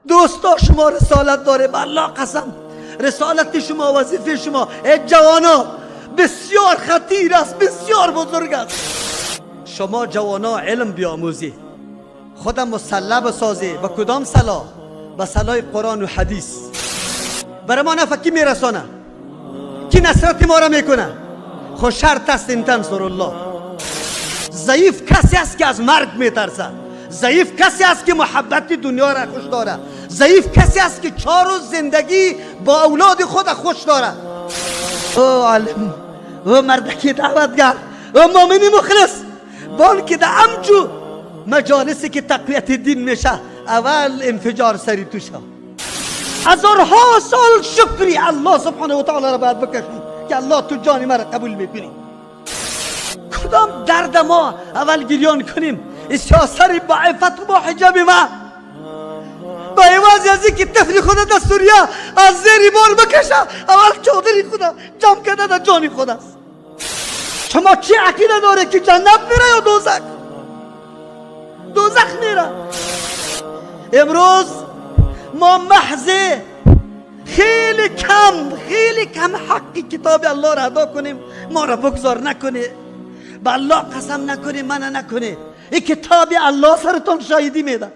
دوستا شما رسالت داره، بالله قسم رسالت شما، وظیفه شما ای جوانا بسیار خطیر است، بسیار بزرگ است. شما جوانا علم بیاموزی، خودم مسلح بسازی. به کدام صلاح؟ به صلاح قرآن و حدیث. برای ما نفکی میرسانه کی نصرت ما را میکنه؟ خود شرط است این تنصر الله. ضعیف کسی است که از مرگ میترسه، ضعیف کسی است که محبت دنیا را خوش داره، ضعیف کسی است که 4 روز زندگی با اولاد خود خوش داره. او عالم، او مردکی دعوتگر، او مؤمن مخلص، بان که در امجو مجالسی که تقویت دین میشه اول انفجار سری توشه. هزارها سال شکری الله سبحانه و تعالی را باید بکشیم که الله تو جان ما را قبول میکنی. کدام درد ما اول گریان کنیم؟ سیاسر با عفت و با حجاب ما با عوض از اینکه طفل خدا در سوریه از زیر بال بکشه اول چادری خدا جمع کرده در جان خود است. شما چی عقیده داره که جنت میره یا دوزخ؟ دوزخ میره. امروز ما محض خیلی کم حقی کتاب الله را ادا کنیم، ما را بگذار نکنه. به الله قسم نکنه، من نکنه، این کتاب الله سرتون شاهدی میده.